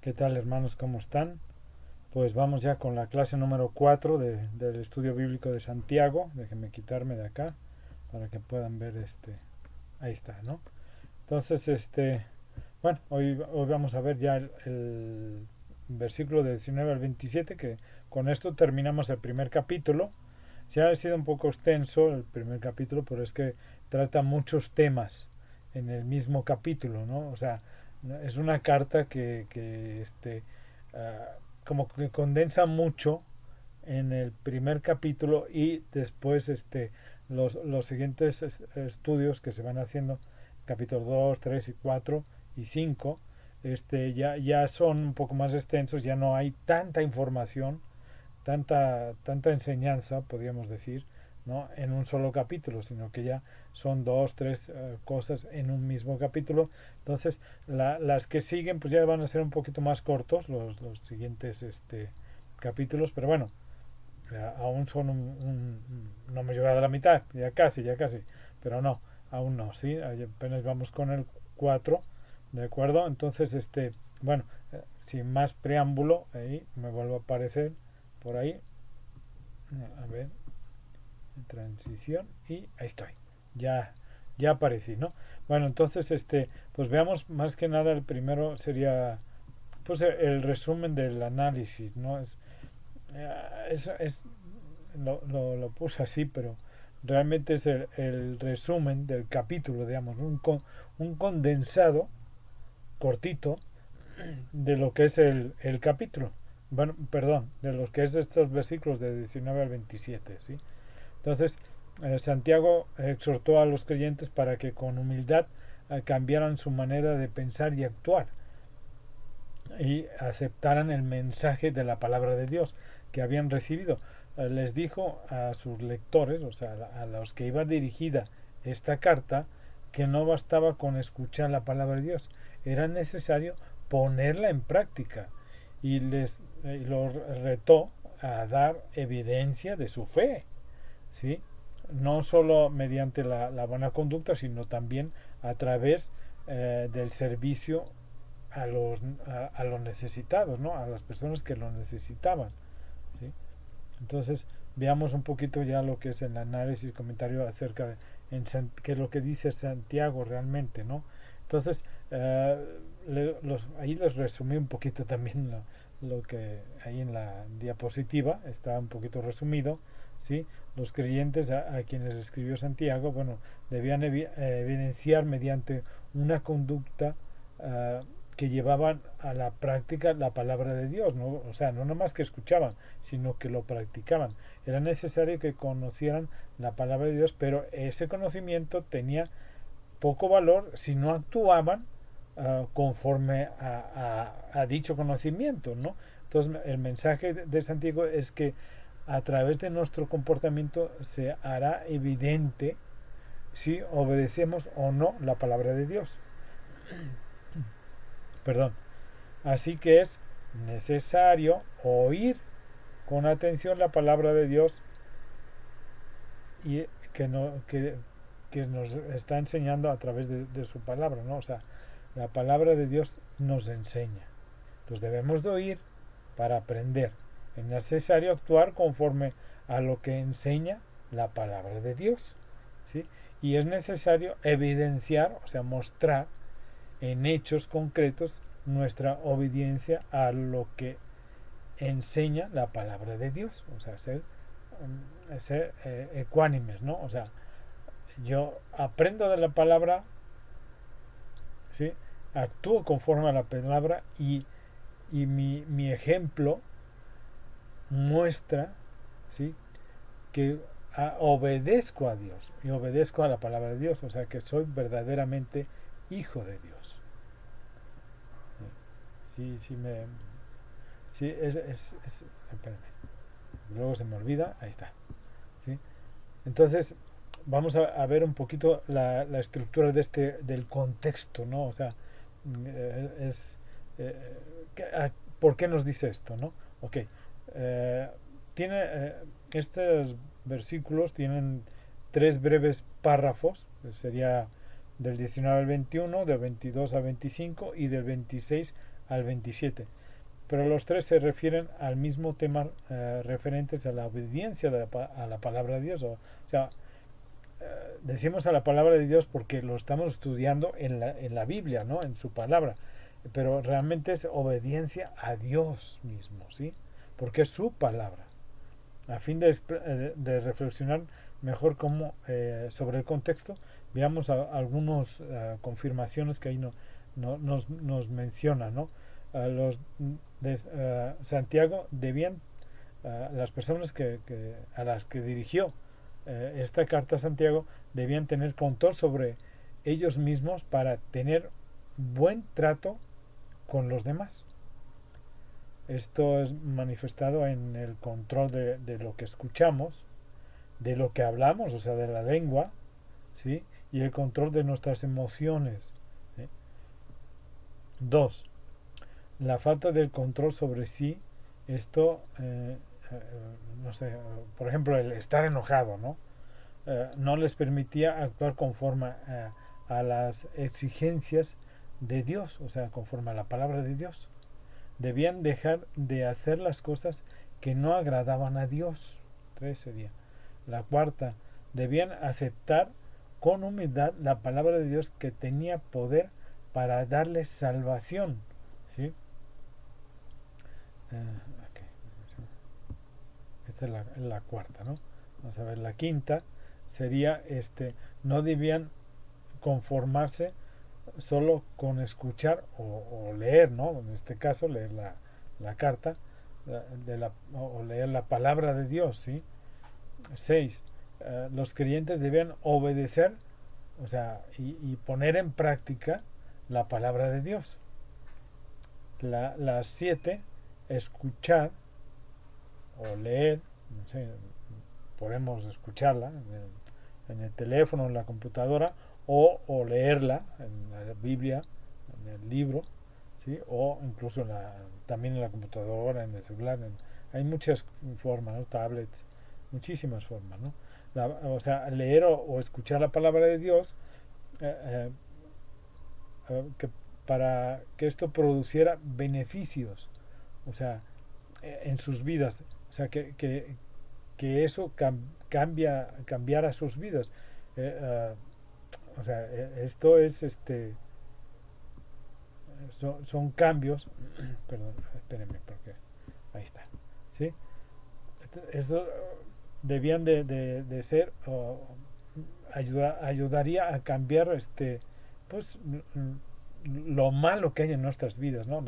¿Qué tal, hermanos? ¿Cómo están? Pues vamos ya con la clase número 4 del estudio bíblico de Santiago. Déjenme quitarme de acá para que puedan ver ahí está, ¿no? Entonces, bueno, hoy vamos a ver ya el versículo de 19 al 27, que con esto terminamos el primer capítulo. Se ha sido un poco extenso el primer capítulo, pero es que trata muchos temas en el mismo capítulo, ¿no? O sea, es una carta que como que condensa mucho en el primer capítulo y después los siguientes estudios que se van haciendo, capítulo 2 3 y 4 y 5 ya son un poco más extensos, ya no hay tanta información, tanta enseñanza, podríamos decir, ¿no? En un solo capítulo, sino que ya son dos, tres cosas en un mismo capítulo. Entonces, las que siguen, pues ya van a ser un poquito más cortos los siguientes capítulos, pero bueno, aún son no me he llegado a la mitad, ya casi, pero no, aún no, ¿sí? Apenas vamos con el 4, ¿de acuerdo? Entonces, bueno, sin más preámbulo, ahí me vuelvo a aparecer por ahí, a ver, transición, y ahí estoy, ya, ya aparecí, ¿no? Bueno, entonces, pues veamos más que nada, el primero sería, pues el resumen del análisis, ¿no? Es lo puse así, pero realmente es el resumen del capítulo, digamos, un condensado cortito de lo que es el capítulo. Bueno, perdón, de lo que es estos versículos de 19 al 27, ¿sí? Entonces, Santiago exhortó a los creyentes para que con humildad cambiaran su manera de pensar y actuar y aceptaran el mensaje de la palabra de Dios que habían recibido. Les dijo a sus lectores, o sea, a los que iba dirigida esta carta, que no bastaba con escuchar la palabra de Dios, era necesario ponerla en práctica y los retó a dar evidencia de su fe, ¿sí? No solo mediante la buena conducta, sino también a través del servicio a los necesitados, ¿no? A las personas que lo necesitaban, ¿sí? Entonces, veamos un poquito ya lo que es el análisis, comentario acerca de qué es lo que dice Santiago realmente, ¿no? Entonces, ahí les resumí un poquito también lo que ahí en la diapositiva está un poquito resumido, ¿sí? Los creyentes a quienes escribió Santiago, bueno, debían evidenciar mediante una conducta que llevaban a la práctica la palabra de Dios, ¿no? O sea, no nomás que escuchaban, sino que lo practicaban. Era necesario que conocieran la palabra de Dios, pero ese conocimiento tenía poco valor si no actuaban conforme a dicho conocimiento, ¿no? Entonces, el mensaje de Santiago es que a través de nuestro comportamiento se hará evidente si obedecemos o no la palabra de Dios. Perdón. Así que es necesario oír con atención la palabra de Dios y que nos está enseñando a través de su palabra, ¿no? O sea, la palabra de Dios nos enseña. Entonces debemos de oír para aprender. Es necesario actuar conforme a lo que enseña la palabra de Dios, ¿sí? Y es necesario evidenciar, o sea, mostrar en hechos concretos nuestra obediencia a lo que enseña la palabra de Dios, o sea, ser ecuánimes, ¿no? O sea, yo aprendo de la palabra, ¿sí? Actúo conforme a la palabra y mi ejemplo muestra, ¿sí? Que obedezco a Dios y obedezco a la palabra de Dios, o sea, que soy verdaderamente hijo de Dios. Sí, sí, sí, espérame, luego se me olvida, ahí está, ¿sí? Entonces, vamos a ver un poquito la estructura del contexto, ¿no? O sea, es, eh, ¿por qué nos dice esto, no? Ok, eh, tiene, estos versículos tienen tres breves párrafos, sería del 19 al 21, del 22 al 25 y del 26 al 27. Pero los tres se refieren al mismo tema, referentes a la obediencia a la palabra de Dios. O sea, decimos a la palabra de Dios porque lo estamos estudiando en la Biblia, ¿no? En su palabra. Pero realmente es obediencia a Dios mismo, ¿sí? Porque es su palabra. A fin de reflexionar mejor sobre el contexto, veamos algunas confirmaciones que ahí nos menciona, ¿no? Los de Santiago debían, las personas a las que dirigió esta carta a Santiago, debían tener control sobre ellos mismos para tener buen trato con los demás. Esto es manifestado en el control de lo que escuchamos, de lo que hablamos, o sea, de la lengua, ¿sí? Y el control de nuestras emociones, ¿sí? 2. La falta del control sobre sí, esto, no sé, por ejemplo, el estar enojado, ¿no? No les permitía actuar conforme a las exigencias de Dios, o sea, conforme a la palabra de Dios. Debían dejar de hacer las cosas que no agradaban a Dios. 3 sería. La cuarta, debían aceptar con humildad la palabra de Dios que tenía poder para darles salvación. ¿Sí? Okay. Esta es la cuarta, ¿no? Vamos a ver, la quinta sería no debían conformarse solo con escuchar o leer, ¿no? En este caso, leer la carta o leer la palabra de Dios, ¿sí? 6. Los creyentes debían obedecer, o sea, y poner en práctica la palabra de Dios. Las 7, escuchar o leer, no sé, podemos escucharla en el teléfono, en la computadora, o leerla en la Biblia, en el libro, ¿sí? O incluso también en la computadora, en el celular. Hay muchas formas, ¿no? Tablets, muchísimas formas, ¿no? O sea, leer o escuchar la palabra de Dios, que para que esto produciera beneficios, o sea, en sus vidas, o sea, que eso cambiara sus vidas. O sea, esto es son cambios. Perdón, espérenme porque ahí está, ¿sí? Esto debían de ser, ayudaría a cambiar pues lo malo que hay en nuestras vidas, ¿no?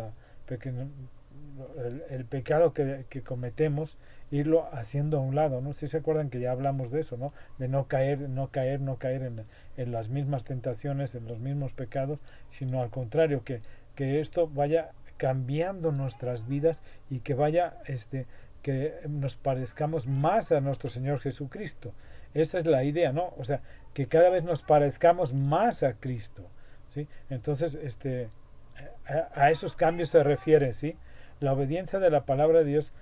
El pecado que cometemos, irlo haciendo a un lado, ¿no? Si se acuerdan que ya hablamos de eso, ¿no? De no caer en las mismas tentaciones, en los mismos pecados, sino al contrario, que esto vaya cambiando nuestras vidas y que vaya que nos parezcamos más a nuestro Señor Jesucristo. Esa es la idea, ¿no? O sea, que cada vez nos parezcamos más a Cristo, ¿sí? Entonces, a esos cambios se refiere, ¿sí? La obediencia de la palabra de Dios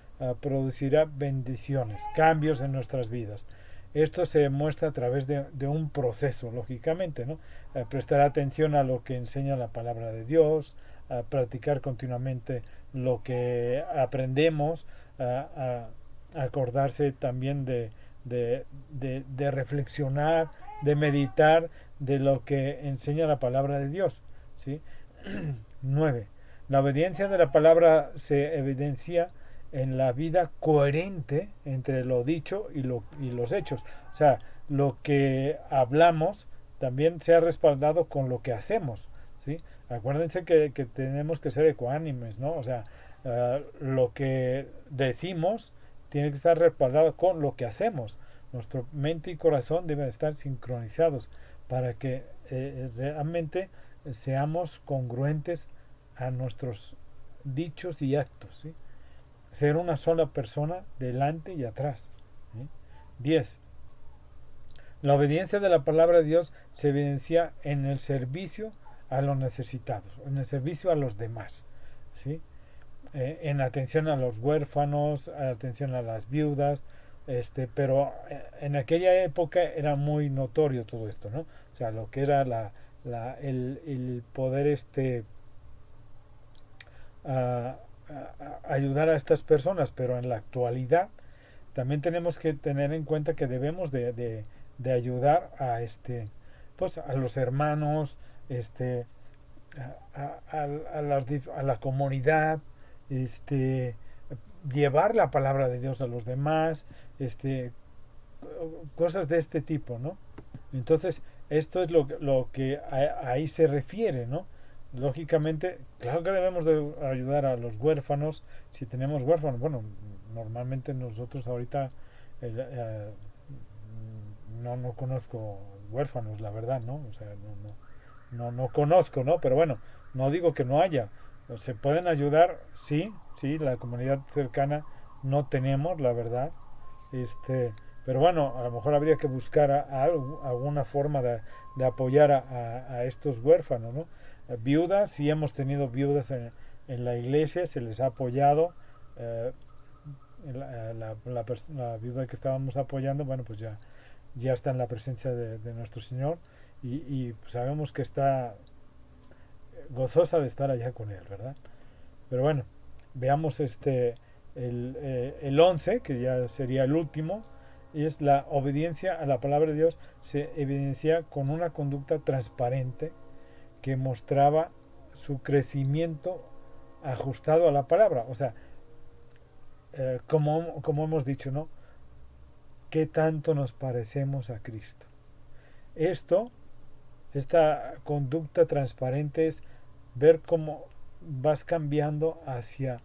producirá bendiciones, cambios en nuestras vidas. Esto se muestra a través de un proceso, lógicamente, ¿no? Prestar atención a lo que enseña la palabra de Dios, a practicar continuamente lo que aprendemos, a acordarse también de reflexionar, de meditar de lo que enseña la palabra de Dios, ¿sí? 9. La obediencia de la palabra se evidencia en la vida coherente entre lo dicho y los hechos. O sea, lo que hablamos también sea respaldado con lo que hacemos, ¿sí? Acuérdense que tenemos que ser ecuánimes, ¿no? O sea, lo que decimos tiene que estar respaldado con lo que hacemos. Nuestra mente y corazón deben estar sincronizados para que realmente seamos congruentes a nuestros dichos y actos, ¿sí? Ser una sola persona delante y atrás, ¿sí? 10. La obediencia de la palabra de Dios se evidencia en el servicio a los necesitados, en el servicio a los demás, ¿sí? En atención a los huérfanos, atención a las viudas, pero en aquella época era muy notorio todo esto, ¿no? O sea, lo que era el poder ayudar a estas personas, pero en la actualidad también tenemos que tener en cuenta que debemos de ayudar a pues a los hermanos, a la comunidad, este, llevar la palabra de Dios a los demás, cosas de este tipo, ¿no? Entonces, esto es lo que ahí se refiere, ¿no? Lógicamente, claro que debemos de ayudar a los huérfanos, si tenemos huérfanos. Bueno, normalmente nosotros ahorita eh, no conozco huérfanos, la verdad, ¿no? O sea, no conozco, ¿no? Pero bueno, no digo que no haya. Se pueden ayudar, sí, sí, la comunidad cercana no tenemos, la verdad. Este, pero bueno, a lo mejor habría que buscar alguna forma de apoyar a estos huérfanos, ¿no? Viudas, sí hemos tenido viudas en la iglesia, se les ha apoyado. eh, la viuda que estábamos apoyando, bueno, pues ya está en la presencia de nuestro Señor y sabemos que está gozosa de estar allá con Él, ¿verdad? Pero bueno, veamos el 11, que ya sería el último, y es la obediencia a la palabra de Dios. Se evidencia con una conducta transparente que mostraba su crecimiento ajustado a la palabra. O sea, como hemos dicho, ¿no? ¿Qué tanto nos parecemos a Cristo? Esto, esta conducta transparente es ver cómo vas cambiando hacia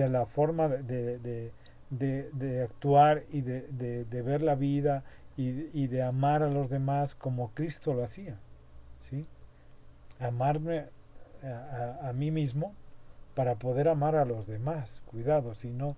la forma de actuar y de ver la vida y de amar a los demás como Cristo lo hacía, ¿sí? Amarme a mí mismo para poder amar a los demás. Cuidado, si no,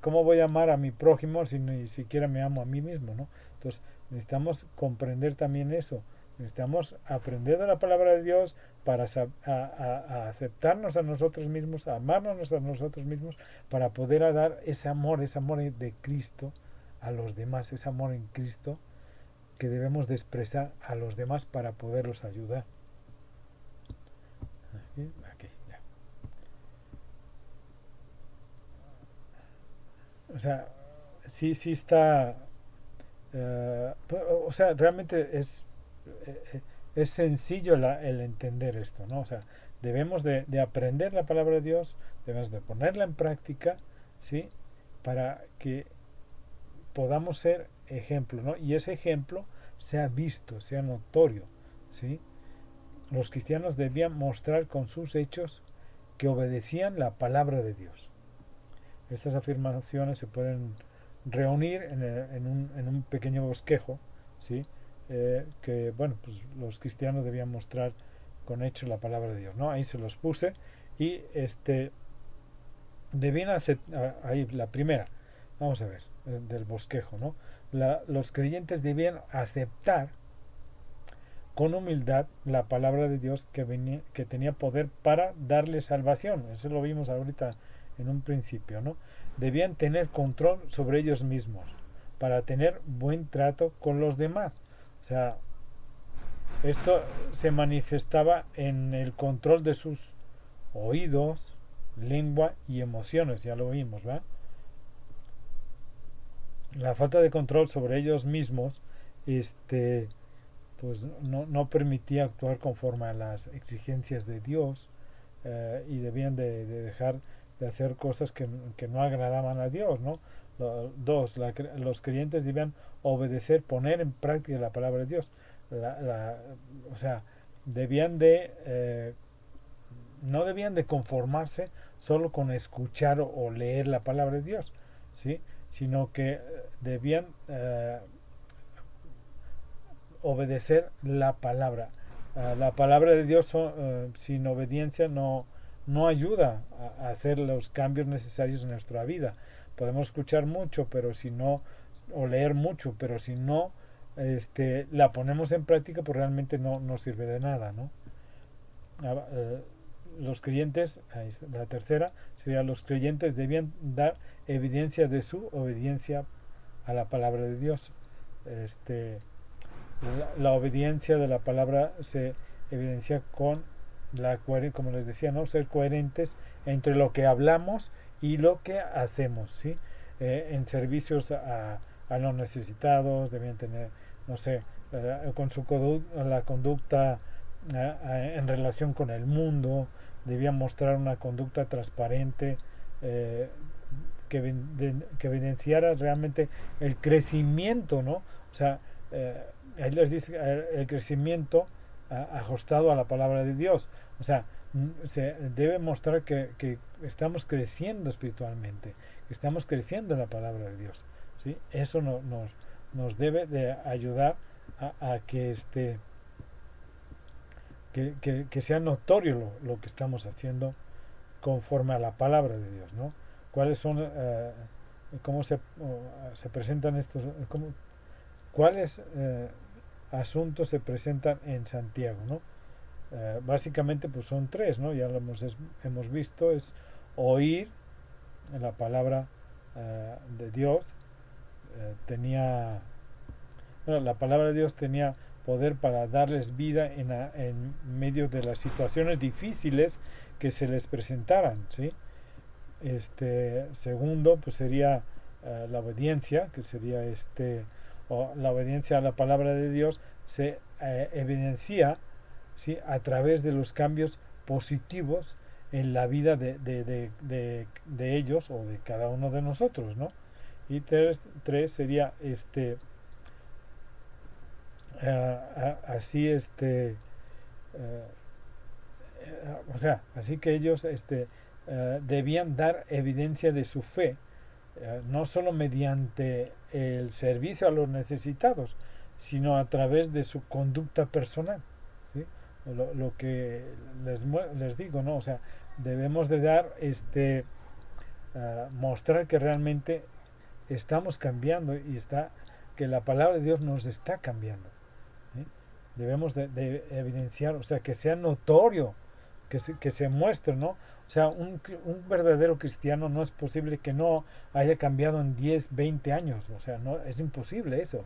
¿cómo voy a amar a mi prójimo si ni siquiera me amo a mí mismo, ¿no? Entonces necesitamos comprender también eso. Necesitamos aprender de la palabra de Dios para a aceptarnos a nosotros mismos, a amarnos a nosotros mismos, para poder dar ese amor de Cristo a los demás, ese amor en Cristo que debemos de expresar a los demás para poderlos ayudar. Aquí, ya. O sea, sí está, o sea, realmente es sencillo el entender esto, ¿no? O sea, debemos de aprender la palabra de Dios, debemos de ponerla en práctica, ¿sí? Para que podamos ser ejemplo, ¿no? Y ese ejemplo sea visto, sea notorio, ¿sí? Los cristianos debían mostrar con sus hechos que obedecían la palabra de Dios. Estas afirmaciones se pueden reunir en un pequeño bosquejo, ¿sí? Que bueno, pues los cristianos debían mostrar con hechos la palabra de Dios, ¿no? Ahí se los puse y debían hacer ahí la primera, vamos a ver, del bosquejo, ¿no? Los creyentes debían aceptar con humildad la palabra de Dios que tenía poder para darle salvación. Eso lo vimos ahorita en un principio, ¿no? Debían tener control sobre ellos mismos para tener buen trato con los demás. O sea, esto se manifestaba en el control de sus oídos, lengua y emociones, ya lo vimos, ¿verdad? La falta de control sobre ellos mismos, pues no permitía actuar conforme a las exigencias de Dios, y debían de dejar de hacer cosas que no agradaban a Dios, ¿no? Dos, los creyentes debían obedecer, poner en práctica la palabra de Dios. O sea, debían no debían de conformarse solo con escuchar o leer la palabra de Dios, ¿sí? Sino que debían obedecer la palabra. La palabra de Dios sin obediencia no ayuda a hacer los cambios necesarios en nuestra vida. Podemos escuchar mucho, pero si no, o leer mucho, pero si no la ponemos en práctica, pues realmente no sirve de nada, ¿no? Los creyentes, la tercera sería, los creyentes debían dar evidencia de su obediencia a la palabra de Dios. La obediencia de la palabra se evidencia con como les decía, ¿no? Ser coherentes entre lo que hablamos y lo que hacemos, ¿sí? En servicios a los necesitados, debían tener, no sé, con la conducta en relación con el mundo, debían mostrar una conducta transparente, eh, que evidenciara realmente el crecimiento, ¿no? O sea, ahí les dice el crecimiento ajustado a la palabra de Dios. O sea, se debe mostrar que estamos creciendo espiritualmente, que estamos creciendo en la palabra de Dios, ¿sí? Eso nos debe de ayudar a que que sea notorio lo que estamos haciendo conforme a la palabra de Dios, ¿no? ¿Cuáles son, cómo se presentan estos, cuáles asuntos se presentan en Santiago, ¿no? Básicamente pues son tres, ¿no? Ya lo hemos visto, es oír la palabra de Dios. La palabra de Dios tenía poder para darles vida en medio de las situaciones difíciles que se les presentaran, ¿sí? Segundo pues sería la obediencia, que sería la obediencia a la palabra de Dios se evidencia, ¿sí? A través de los cambios positivos en la vida de ellos o de cada uno de nosotros, ¿no? Y tres sería así o sea, así que ellos debían dar evidencia de su fe, no solo mediante el servicio a los necesitados, sino a través de su conducta personal, ¿sí? Lo que les digo, ¿no? O sea, debemos de dar mostrar que realmente estamos cambiando y que la palabra de Dios nos está cambiando, ¿sí? Debemos de evidenciar, o sea, que sea notorio, que se muestre, ¿no? O sea, un verdadero cristiano no es posible que no haya cambiado en 10, 20 años. O sea, no es imposible eso.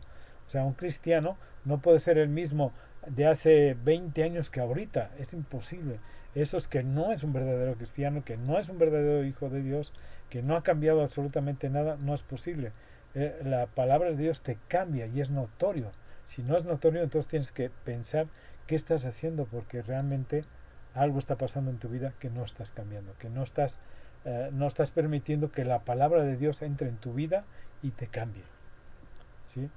O sea, un cristiano no puede ser el mismo de hace 20 años que ahorita. Es imposible. Eso es que no es un verdadero cristiano, que no es un verdadero hijo de Dios, que no ha cambiado absolutamente nada. No es posible. La palabra de Dios te cambia y es notorio. Si no es notorio, entonces tienes que pensar qué estás haciendo, porque realmente algo está pasando en tu vida que no estás cambiando, que no estás permitiendo que la palabra de Dios entre en tu vida y te cambie, ¿sí?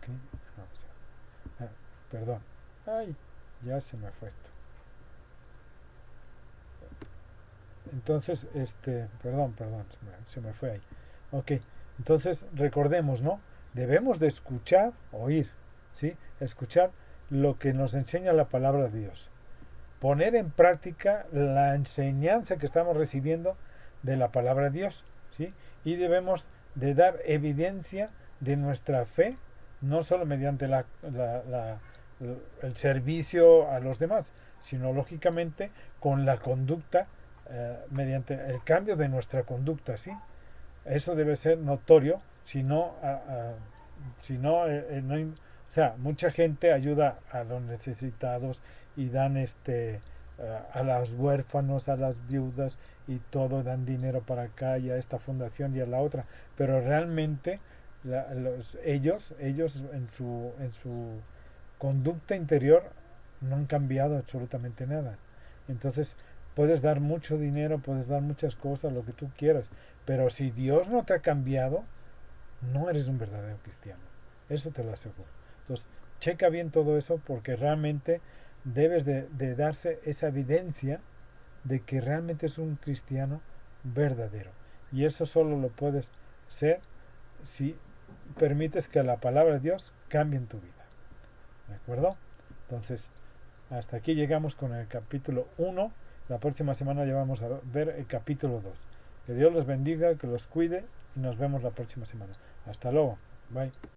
Okay. Vamos perdón, ay, ya se me fue esto. Entonces, perdón, se me fue ahí. Ok, entonces recordemos, ¿no? Debemos de escuchar, oír, ¿sí? Escuchar lo que nos enseña la palabra de Dios. Poner en práctica la enseñanza que estamos recibiendo de la palabra de Dios, ¿sí? Y debemos de dar evidencia de nuestra fe, no solo mediante el servicio a los demás, sino lógicamente con la conducta, mediante el cambio de nuestra conducta, ¿sí? Eso debe ser notorio, si no, no hay, o sea, mucha gente ayuda a los necesitados y dan a los huérfanos, a las viudas y todo, dan dinero para acá y a esta fundación y a la otra, pero realmente ellos en su conducta interior no han cambiado absolutamente nada. Entonces puedes dar mucho dinero, puedes dar muchas cosas, lo que tú quieras, pero si Dios no te ha cambiado, no eres un verdadero cristiano. Eso te lo aseguro. Entonces, checa bien todo eso, porque realmente debes de darse esa evidencia de que realmente es un cristiano verdadero. Y eso solo lo puedes ser si permites que la palabra de Dios cambie en tu vida. ¿De acuerdo? Entonces, hasta aquí llegamos con el capítulo 1. La próxima semana ya vamos a ver el capítulo 2. Que Dios los bendiga, que los cuide y nos vemos la próxima semana. Hasta luego. Bye.